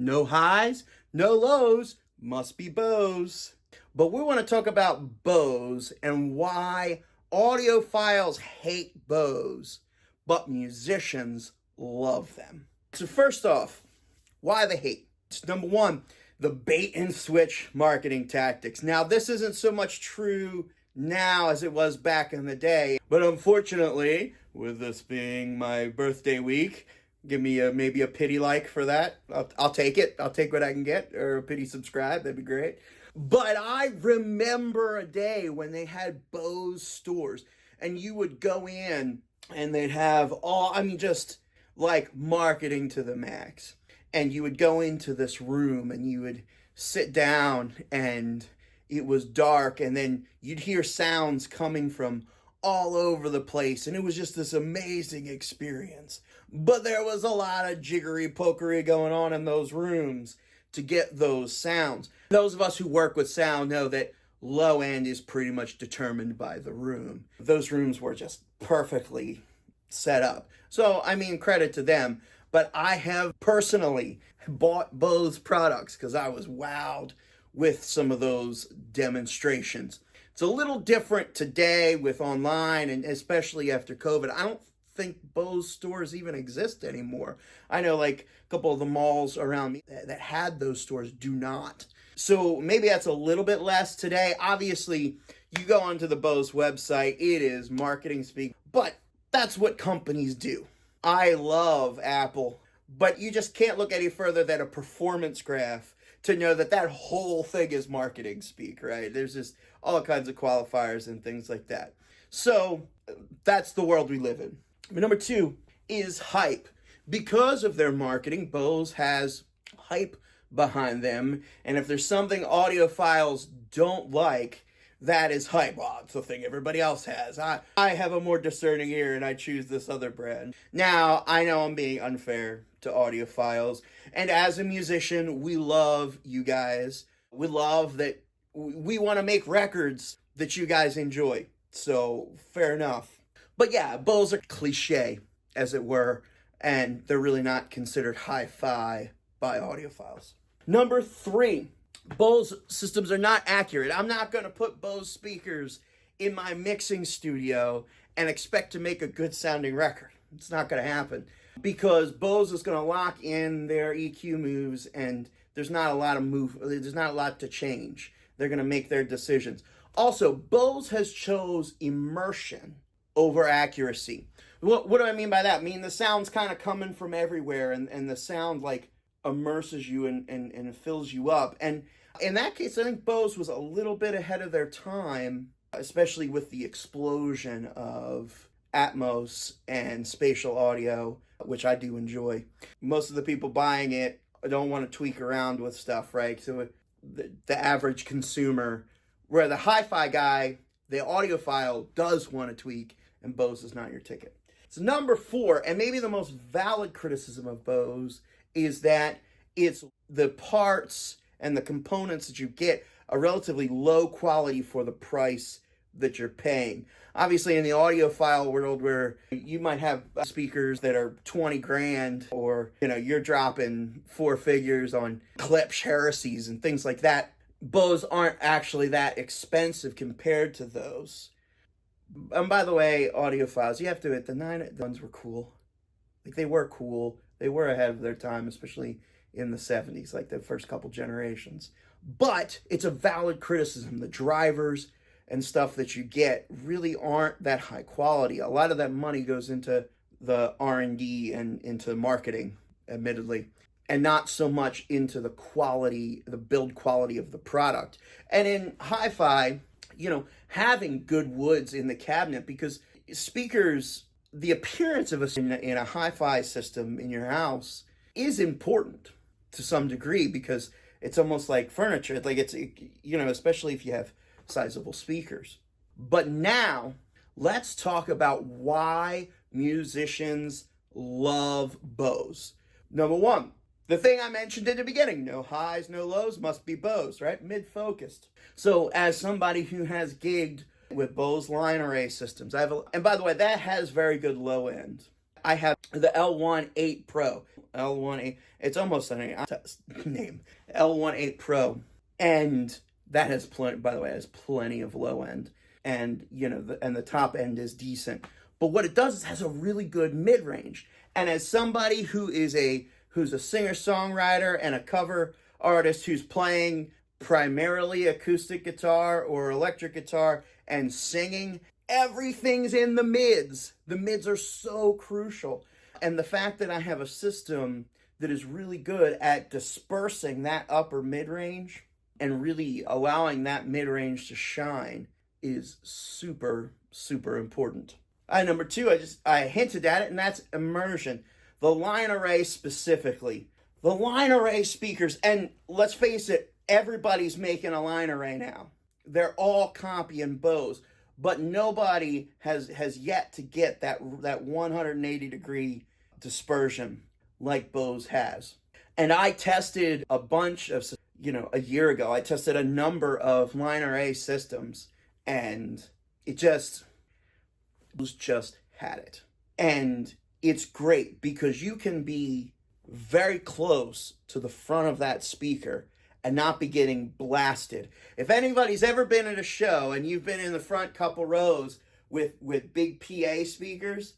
No highs, no lows, must be Bose. But we want to talk about Bose and why audiophiles hate Bose, but musicians love them. So first off, why the hate? Number one, the bait and switch marketing tactics. Now, this isn't so much true now as it was back in the day, but unfortunately, with this being my birthday week, give me maybe a pity like for that. I'll take it. I'll take what I can get, or a pity subscribe. That'd be great. But I remember a day when they had Bose stores, and you would go in and they'd have just like marketing to the max. And you would go into this room and you would sit down and it was dark, and then you'd hear sounds coming from all over the place, and it was just this amazing experience. But there was a lot of jiggery-pokery going on in those rooms to get those sounds. Those of us who work with sound know that low end is pretty much determined by the room. Those rooms were just perfectly set up. So, credit to them. But I have personally bought Bose products because I was wowed with some of those demonstrations. It's a little different today with online, and especially after COVID. I don't think Bose stores even exist anymore. I know like a couple of the malls around me that had those stores do not. So maybe that's a little bit less today. Obviously, you go onto the Bose website, it is marketing speak, but that's what companies do. I love Apple, but you just can't look any further than a performance graph to know that that whole thing is marketing speak, right? There's just all kinds of qualifiers and things like that. So that's the world we live in. But number two is hype. Because of their marketing, Bose has hype behind them. And if there's something audiophiles don't like, that is hype. Well, it's the thing everybody else has. I have a more discerning ear and I choose this other brand. Now, I know I'm being unfair to audiophiles. And as a musician, we love you guys. We love that we want to make records that you guys enjoy. So, fair enough. But yeah, Bose are cliche, as it were, and they're really not considered hi-fi by audiophiles. Number three, Bose systems are not accurate. I'm not going to put Bose speakers in my mixing studio and expect to make a good sounding record. It's not going to happen because Bose is going to lock in their EQ moves, and there's not a lot to change. They're going to make their decisions. Also, Bose has chose immersion over accuracy. What do I mean by that? I mean the sound's kind of coming from everywhere, and the sound like immerses you and fills you up. And in that case, I think Bose was a little bit ahead of their time, especially with the explosion of Atmos and spatial audio, which I do enjoy. Most of the people buying it don't want to tweak around with stuff, right? So the average consumer, where the hi-fi guy, the audiophile, does want to tweak, and Bose is not your ticket. So number four, and maybe the most valid criticism of Bose, is that it's the parts and the components that you get are relatively low quality for the price that you're paying. Obviously, in the audiophile world, where you might have speakers that are 20 grand, or you're dropping four figures on Klipsch heresies and things like that, Bose aren't actually that expensive compared to those. And by the way, audiophiles, you have to admit, the 9 were cool. Like, they were cool. They were ahead of their time, especially in the 70s, like the first couple generations. But it's a valid criticism. The drivers and stuff that you get really aren't that high quality. A lot of that money goes into the R&D and into marketing, admittedly, and not so much into the quality, the build quality of the product. And in hi-fi, having good woods in the cabinet, because speakers, the appearance of in a hi-fi system in your house is important to some degree, because it's almost like furniture. Like it's, especially if you have sizable speakers. But now, let's talk about why musicians love Bose. Number one, the thing I mentioned in the beginning, no highs, no lows, must be Bose, right? Mid-focused. So as somebody who has gigged with Bose line array systems, and by the way, that has very good low end. I have the L1 Pro. L1 it's almost a name. L1 Pro. And that has plenty, by the way, has plenty of low end. And, and the top end is decent. But what it does is it has a really good mid-range. And as somebody who's a singer-songwriter and a cover artist who's playing primarily acoustic guitar or electric guitar and singing, everything's in the mids. The mids are so crucial. And the fact that I have a system that is really good at dispersing that upper mid-range and really allowing that mid-range to shine is super, super important. Number two, I hinted at it, and that's immersion. The line array specifically. The line array speakers, and let's face it, everybody's making a line array now. They're all copying Bose, but nobody has yet to get that 180 degree dispersion like Bose has. And I tested a bunch of, a year ago, I tested a number of line array systems, and Bose just had it. And it's great because you can be very close to the front of that speaker and not be getting blasted. If anybody's ever been at a show and you've been in the front couple rows with big PA speakers,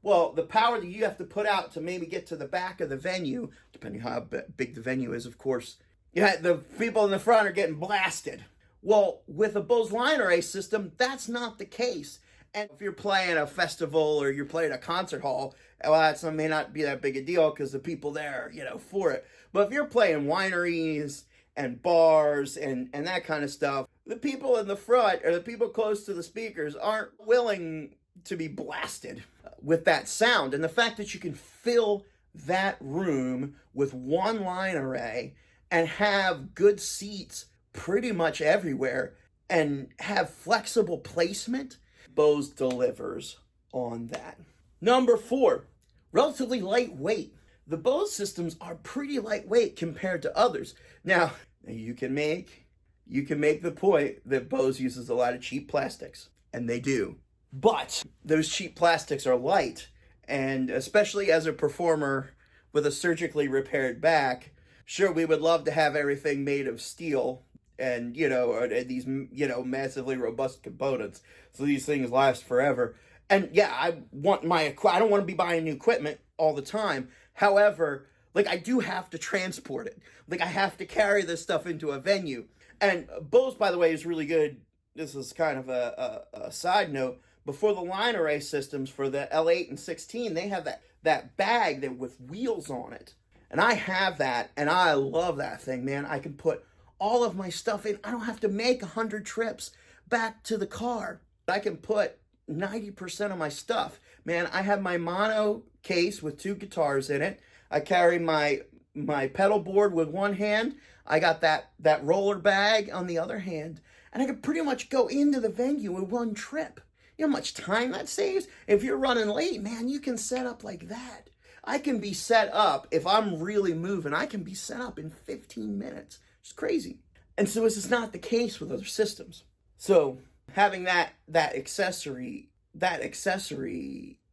well, the power that you have to put out to maybe get to the back of the venue, depending how big the venue is, of course, the people in the front are getting blasted. Well, with a Bose line array system, that's not the case. And if you're playing a festival or you're playing a concert hall, well, that may not be that big a deal because the people there, for it. But if you're playing wineries and bars and that kind of stuff, the people in the front or the people close to the speakers aren't willing to be blasted with that sound. And the fact that you can fill that room with one line array and have good seats pretty much everywhere and have flexible placement, Bose delivers on that. Number 4, relatively lightweight. The Bose systems are pretty lightweight compared to others. Now you can make the point that Bose uses a lot of cheap plastics, and they do. But those cheap plastics are light, and especially as a performer with a surgically repaired back, sure, we would love to have everything made of steel and, these, massively robust components. So these things last forever. And yeah, I don't want to be buying new equipment all the time. However, I do have to transport it. I have to carry this stuff into a venue. And Bose, by the way, is really good. This is kind of a side note. Before the line array systems for the L8 and 16, they have that bag that with wheels on it. And I have that, and I love that thing, man. I can put all of my stuff in. I don't have to make 100 trips back to the car. I can put 90% of my stuff. Man, I have my mono case with 2 guitars in it. I carry my pedal board with one hand. I got that roller bag on the other hand. And I can pretty much go into the venue in one trip. You know how much time that saves? If you're running late, man, you can set up like that. I can be set up, if I'm really moving, I can be set up in 15 minutes. It's crazy. And so this is not the case with other systems. So having that accessory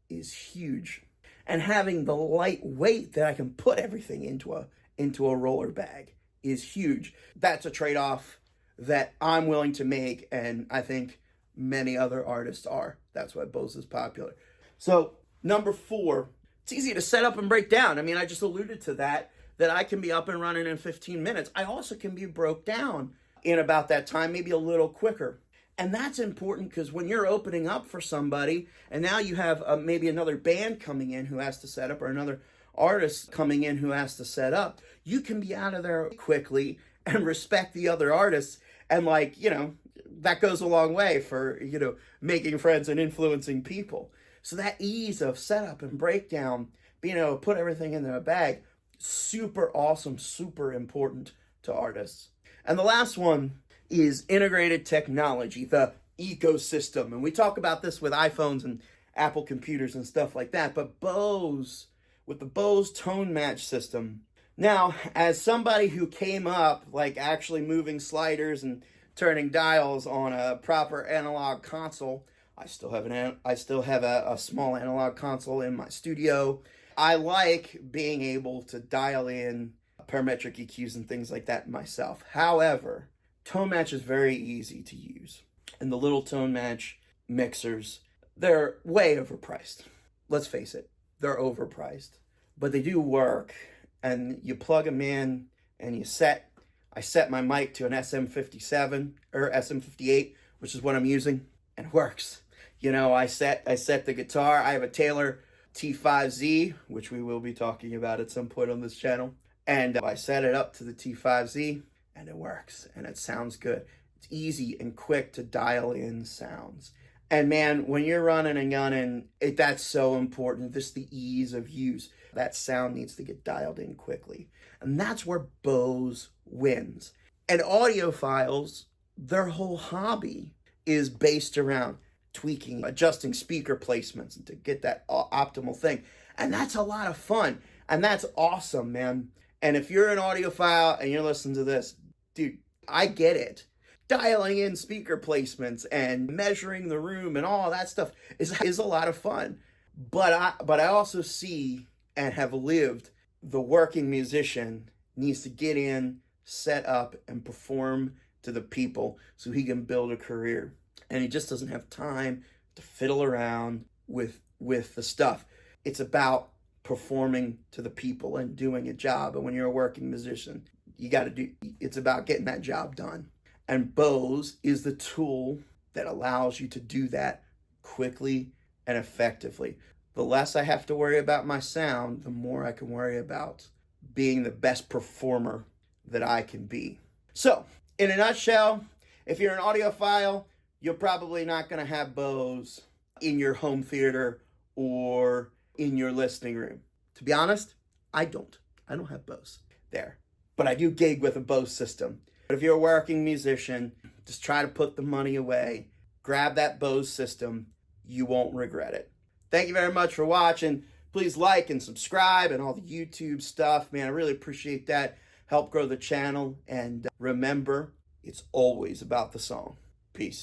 is huge. And having the lightweight that I can put everything into a roller bag is huge. That's a trade-off that I'm willing to make, and I think many other artists are. That's why Bose is popular. So number 4, it's easy to set up and break down. I mean, I just alluded to that I can be up and running in 15 minutes. I also can be broke down in about that time, maybe a little quicker. And that's important because when you're opening up for somebody and now you have maybe another band coming in who has to set up or another artist coming in who has to set up, you can be out of there quickly and respect the other artists. And that goes a long way for, making friends and influencing people. So that ease of setup and breakdown, being able to put everything in a bag, super awesome, super important to artists. And the last one is integrated technology, the ecosystem. And we talk about this with iPhones and Apple computers and stuff like that. But Bose, with the Bose tone match system. Now, as somebody who came up actually moving sliders and turning dials on a proper analog console, I still have a small analog console in my studio. I like being able to dial in parametric EQs and things like that myself. However, tone match is very easy to use. And the little tone match mixers, they're way overpriced. Let's face it, they're overpriced. But they do work. And you plug them in and I set my mic to an SM57 or SM58, which is what I'm using, and it works. You know, I set the guitar. I have a Taylor T5Z, which we will be talking about at some point on this channel. And I set it up to the T5Z and it works and it sounds good. It's easy and quick to dial in sounds. And man, when you're running and gunning, that's so important. Just the ease of use. That sound needs to get dialed in quickly. And that's where Bose wins. And Audiophiles, their whole hobby is based around tweaking, adjusting speaker placements to get that optimal thing. And that's a lot of fun. And that's awesome, man. And if you're an audiophile and you're listening to this, dude, I get it. Dialing in speaker placements and measuring the room and all that stuff is a lot of fun. But I also see and have lived the working musician needs to get in, set up, and perform to the people so he can build a career. And he just doesn't have time to fiddle around with the stuff. It's about performing to the people and doing a job. And when you're a working musician, it's about getting that job done. And Bose is the tool that allows you to do that quickly and effectively. The less I have to worry about my sound, the more I can worry about being the best performer that I can be. So, in a nutshell, if you're an audiophile, you're probably not going to have Bose in your home theater or in your listening room. To be honest, I don't have Bose there. But I do gig with a Bose system. But if you're a working musician, just try to put the money away. Grab that Bose system. You won't regret it. Thank you very much for watching. Please like and subscribe and all the YouTube stuff. Man, I really appreciate that. Help grow the channel. And remember, it's always about the song. Peace.